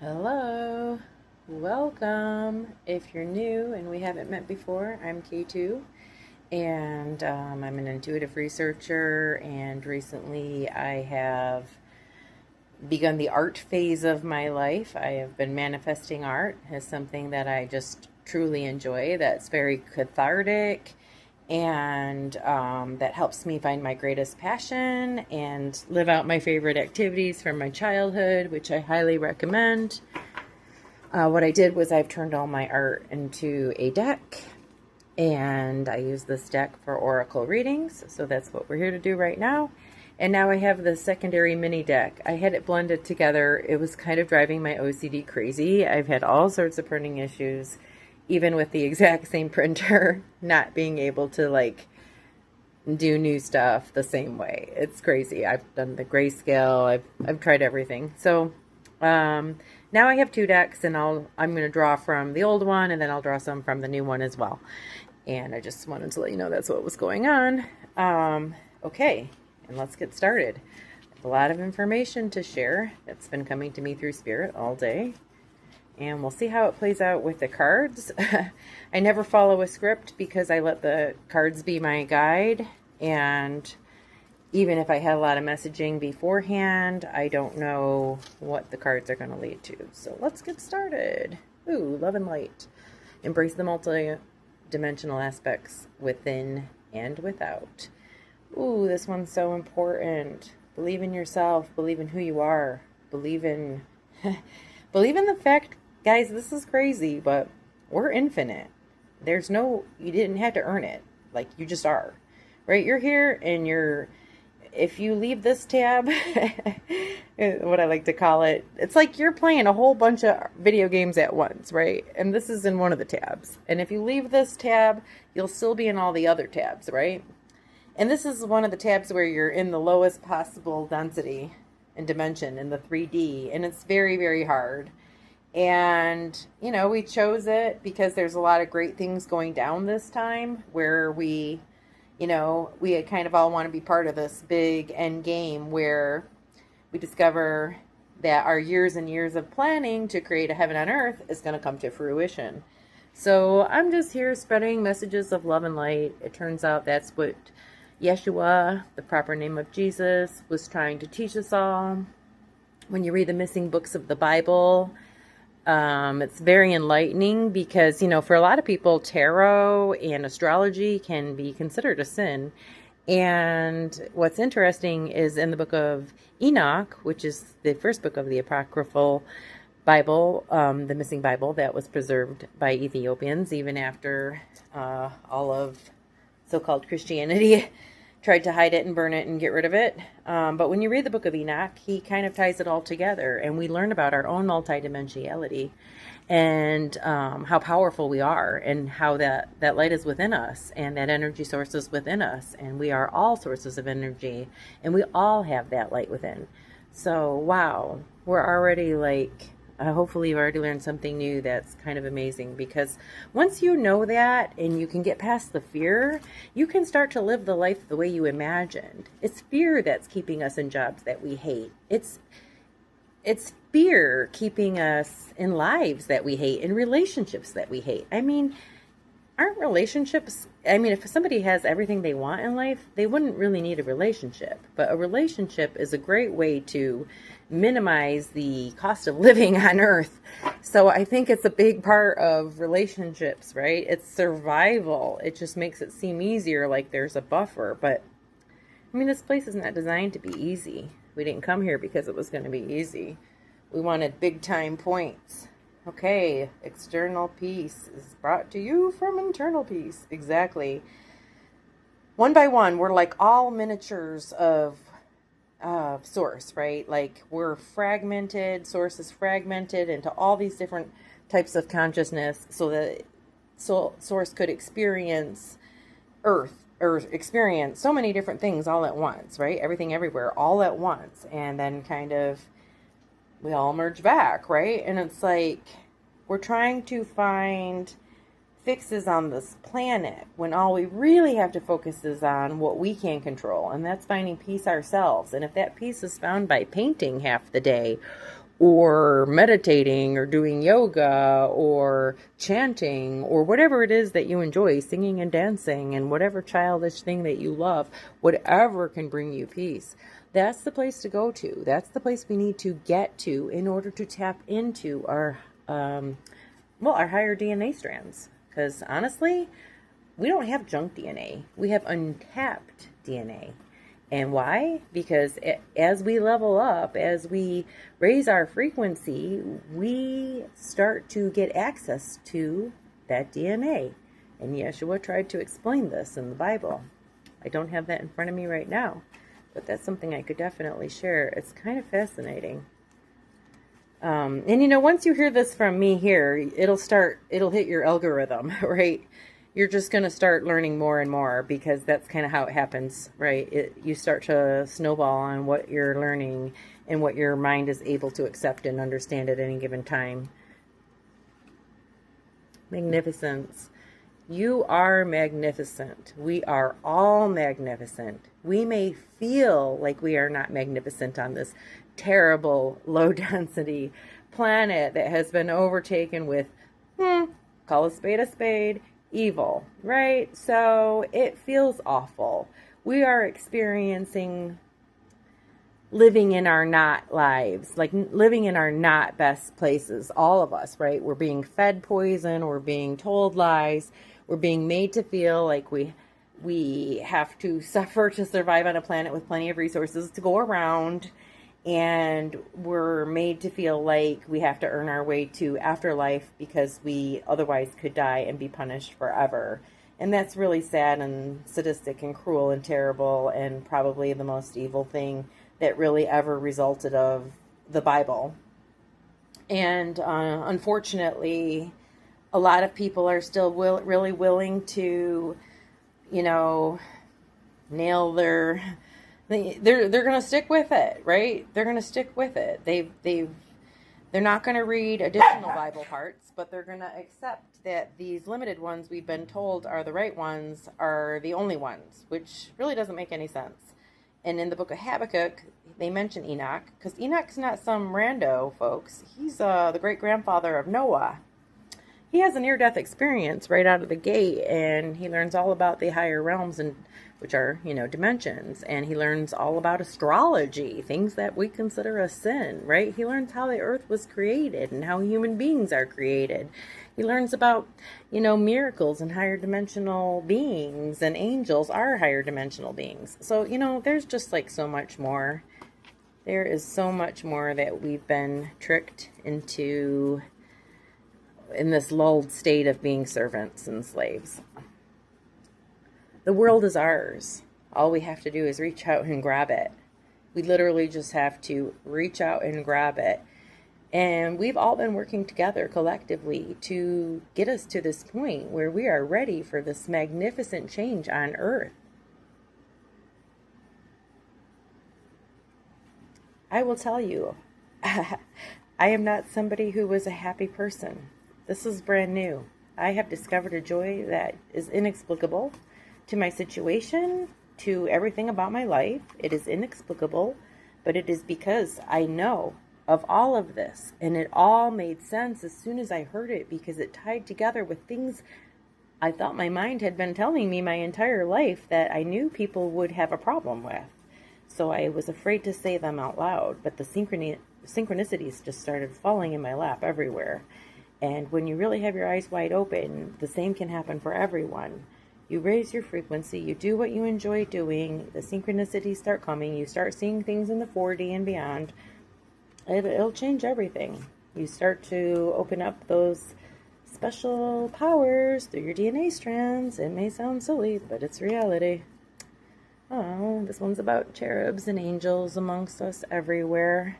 Hello, welcome. If you're new and we haven't met before, I'm K2, and I'm an intuitive researcher. And recently, I have begun the art phase of my life. I have been manifesting art as something that I just truly enjoy. That's very cathartic, and that helps me find my greatest passion and live out my favorite activities from my childhood, which I highly recommend. What I did was I've turned all my art into a deck, and I use this deck for oracle readings. So that's what we're here to do right now. And now I have the secondary mini deck. I had it blended together. It was kind of driving my OCD crazy. I've had all sorts of printing issues, even with the exact same printer, not being able to do new stuff the same way. It's crazy. I've done the grayscale. I've tried everything. So now I have two decks, and I'm going to draw from the old one, and then I'll draw some from the new one as well. And I just wanted to let you know that's what was going on. Okay, and let's get started. I have a lot of information to share that's been coming to me through spirit all day. And we'll see how it plays out with the cards. I never follow a script because I let the cards be my guide. And even if I had a lot of messaging beforehand, I don't know what the cards are going to lead to. So let's get started. Ooh, love and light. Embrace the multi-dimensional aspects within and without. Ooh, this one's so important. Believe in yourself. Believe in who you are. Believe in the fact, guys, this is crazy, but we're infinite. You didn't have to earn it. Like, you just are. Right? You're here, and if you leave this tab, what I like to call it, it's like you're playing a whole bunch of video games at once, right? And this is in one of the tabs. And if you leave this tab, you'll still be in all the other tabs, right? And this is one of the tabs where you're in the lowest possible density and dimension in the 3D, and it's very, very hard. And, we chose it because there's a lot of great things going down this time where we kind of all want to be part of this big end game where we discover that our years and years of planning to create a heaven on earth is going to come to fruition. So I'm just here spreading messages of love and light. It turns out that's what Yeshua, the proper name of Jesus, was trying to teach us all. When you read the missing books of the Bible, it's very enlightening because, for a lot of people, tarot and astrology can be considered a sin. And what's interesting is in the book of Enoch, which is the first book of the Apocryphal Bible, the missing Bible that was preserved by Ethiopians even after all of so-called Christianity tried to hide it and burn it and get rid of it. But when you read the book of Enoch, he kind of ties it all together, and we learn about our own multidimensionality and how powerful we are, and how that light is within us, and that energy source is within us, and we are all sources of energy, and we all have that light within. So, wow, we're already hopefully you've already learned something new that's kind of amazing, because once you know that and you can get past the fear, you can start to live the life the way you imagined. It's fear that's keeping us in jobs that we hate. It's fear keeping us in lives that we hate, in relationships that we hate. Aren't relationships, if somebody has everything they want in life, they wouldn't really need a relationship. But a relationship is a great way to minimize the cost of living on Earth. So I think it's a big part of relationships, right? It's survival. It just makes it seem easier, like there's a buffer. But, this place is not designed to be easy. We didn't come here because it was going to be easy. We wanted big time points. Okay, external peace is brought to you from internal peace. Exactly. One by one, we're like all miniatures of source, right? Like we're fragmented, source is fragmented into all these different types of consciousness so that source could experience earth, or experience so many different things all at once, right? Everything everywhere all at once. And then kind of we all merge back, right? And it's like we're trying to find fixes on this planet when all we really have to focus is on what we can control, and that's finding peace ourselves. And if that peace is found by painting half the day, or meditating or doing yoga or chanting or whatever it is that you enjoy, singing and dancing and whatever childish thing that you love, whatever can bring you peace. That's the place to go to. That's the place we need to get to in order to tap into our higher DNA strands. Because honestly, we don't have junk DNA. We have untapped DNA. And why? Because as we level up, as we raise our frequency, we start to get access to that DNA. And Yeshua tried to explain this in the Bible. I don't have that in front of me right now, but that's something I could definitely share. It's kind of fascinating. And once you hear this from me here, it'll hit your algorithm, right? You're just going to start learning more and more, because that's kind of how it happens, right? You start to snowball on what you're learning and what your mind is able to accept and understand at any given time. Magnificence. You are magnificent. We are all magnificent. We may feel like we are not magnificent on this terrible, low-density planet that has been overtaken with, call a spade, evil, right? So it feels awful. We are experiencing living in our not lives, like living in our not best places, all of us, right? We're being fed poison, we're being told lies, we're being made to feel like we have to suffer to survive on a planet with plenty of resources to go around, and we're made to feel like we have to earn our way to afterlife because we otherwise could die and be punished forever. And that's really sad and sadistic and cruel and terrible, and probably the most evil thing that really ever resulted of the Bible. And unfortunately, a lot of people are still really willing to, nail they're going to stick with it, right? They're going to stick with it. They're not going to read additional Bible parts, but they're going to accept that these limited ones we've been told are the right ones are the only ones, which really doesn't make any sense. And in the book of Habakkuk, they mention Enoch, because Enoch's not some rando, folks. He's the great-grandfather of Noah. He has a near-death experience right out of the gate, and he learns all about the higher realms, and which are, dimensions. And he learns all about astrology, things that we consider a sin, right? He learns how the earth was created and how human beings are created. He learns about, miracles and higher dimensional beings, and angels are higher dimensional beings. So, there's just like so much more. There is so much more that we've been tricked into in this lulled state of being servants and slaves. The world is ours. All we have to do is reach out and grab it. We literally just have to reach out and grab it. And we've all been working together collectively to get us to this point where we are ready for this magnificent change on Earth. I will tell you, I am not somebody who was a happy person. This is brand new. I have discovered a joy that is inexplicable to my situation, to everything about my life. It is inexplicable, but it is because I know of all of this, and it all made sense as soon as I heard it, because it tied together with things I thought my mind had been telling me my entire life that I knew people would have a problem with. So I was afraid to say them out loud, but the synchronicities just started falling in my lap everywhere. And when you really have your eyes wide open, the same can happen for everyone. You raise your frequency, you do what you enjoy doing, the synchronicities start coming, you start seeing things in the 4D and beyond. It'll change everything. You start to open up those special powers through your DNA strands. It may sound silly, but it's reality. Oh, this one's about cherubs and angels amongst us everywhere.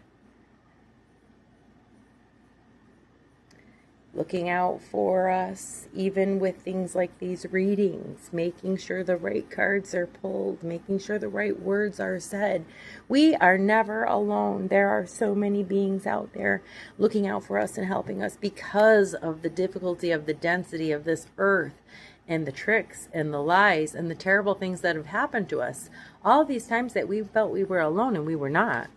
Looking out for us, even with things like these readings, making sure the right cards are pulled, making sure the right words are said. We are never alone. There are so many beings out there looking out for us and helping us because of the difficulty of the density of this earth and the tricks and the lies and the terrible things that have happened to us. All these times that we felt we were alone and we were not.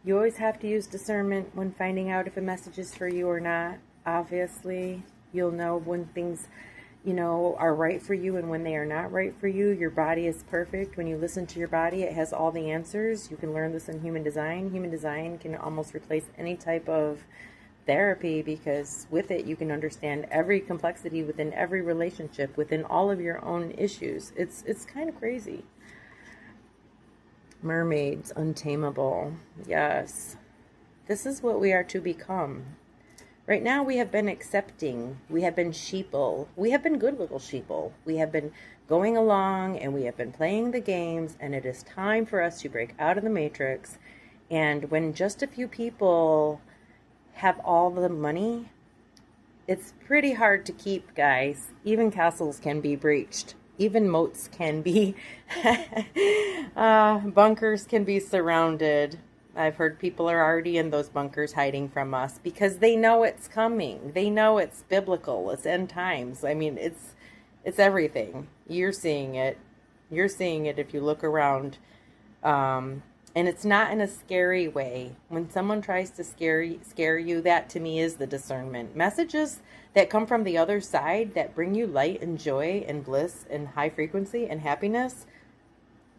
You always have to use discernment when finding out if a message is for you or not. Obviously, you'll know when things, are right for you and when they are not right for you. Your body is perfect. When you listen to your body, it has all the answers. You can learn this in human design. Human design can almost replace any type of therapy, because with it you can understand every complexity within every relationship, within all of your own issues. It's kind of crazy. Mermaids, untameable. Yes. This is what we are to become. Right now we have been accepting. We have been sheeple. We have been good little sheeple. We have been going along and we have been playing the games, and it is time for us to break out of the matrix. And when just a few people have all the money, it's pretty hard to keep, guys. Even castles can be breached. Even moats can be, bunkers can be surrounded. I've heard people are already in those bunkers hiding from us because they know it's coming. They know it's biblical. It's end times. I mean, it's everything. You're seeing it. You're seeing it if you look around. And it's not in a scary way. When someone tries to scare you, that to me is the discernment. Messages that come from the other side that bring you light and joy and bliss and high frequency and happiness,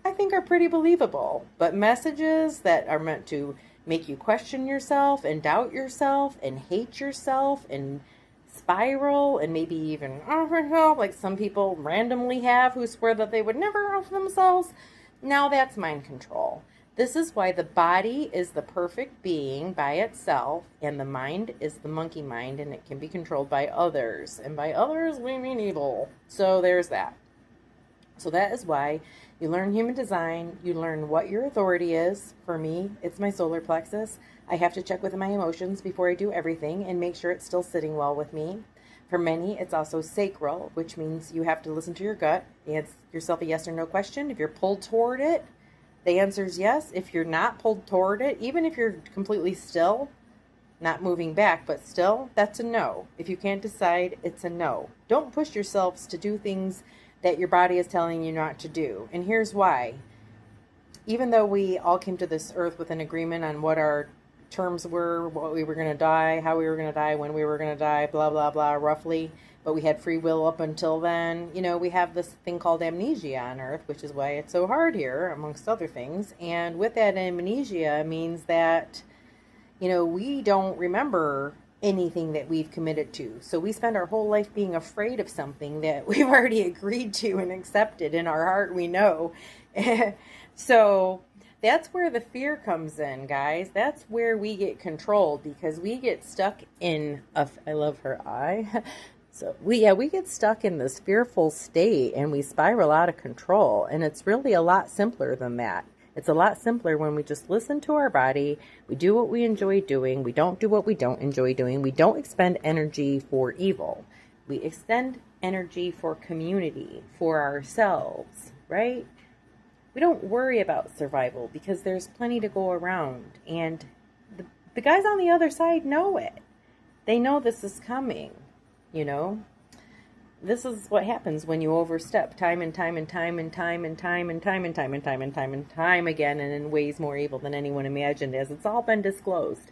I think are pretty believable. But messages that are meant to make you question yourself and doubt yourself and hate yourself and spiral and maybe even like some people randomly have, who swear that they would never off themselves, now that's mind control. This is why the body is the perfect being by itself, and the mind is the monkey mind, and it can be controlled by others. And by others, we mean evil. So there's that. So that is why you learn human design. You learn what your authority is. For me, it's my solar plexus. I have to check with my emotions before I do everything and make sure it's still sitting well with me. For many, it's also sacral, which means you have to listen to your gut. Answer yourself a yes or no question. If you're pulled toward it, the answer is yes. If you're not pulled toward it, even if you're completely still, not moving back, but still, that's a no. If you can't decide, it's a no. Don't push yourselves to do things that your body is telling you not to do. And here's why. Even though we all came to this earth with an agreement on what our terms were, what we were going to die, how we were going to die, when we were going to die, blah, blah, blah, roughly, but we had free will up until then. We have this thing called amnesia on Earth, which is why it's so hard here, amongst other things. And with that, amnesia means that, we don't remember anything that we've committed to. So we spend our whole life being afraid of something that we've already agreed to and accepted. In our heart, we know. So that's where the fear comes in, guys. That's where we get controlled, because we get stuck in I love her eye. So we get stuck in this fearful state and we spiral out of control. And it's really a lot simpler than that. It's a lot simpler when we just listen to our body. We do what we enjoy doing. We don't do what we don't enjoy doing. We don't expend energy for evil. We extend energy for community, for ourselves, right? We don't worry about survival because there's plenty to go around. And the guys on the other side know it. They know this is coming. This is what happens when you overstep time and time and time and time and time and time and time and time and time and time again, and in ways more evil than anyone imagined, as it's all been disclosed.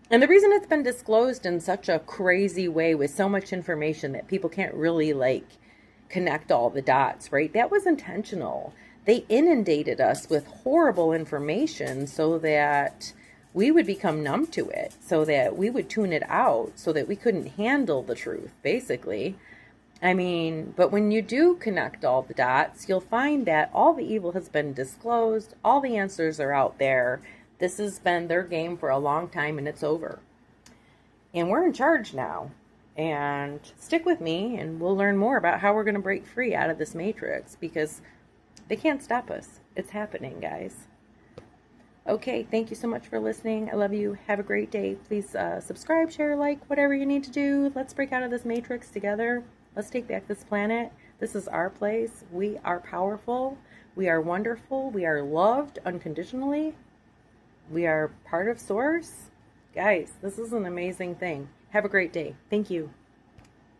And the reason it's been disclosed in such a crazy way with so much information that people can't really connect all the dots, right? That was intentional. They inundated us with horrible information so that we would become numb to it, so that we would tune it out, so that we couldn't handle the truth, basically. But when you do connect all the dots, you'll find that all the evil has been disclosed, all the answers are out there. This has been their game for a long time, and it's over. And we're in charge now. And stick with me, and we'll learn more about how we're going to break free out of this matrix, because they can't stop us. It's happening, guys. Okay, thank you so much for listening. I love you. Have a great day. Please subscribe, share, whatever you need to do. Let's break out of this matrix together. Let's take back this planet. This is our place. We are powerful. We are wonderful. We are loved unconditionally. We are part of Source. Guys, this is an amazing thing. Have a great day. Thank you.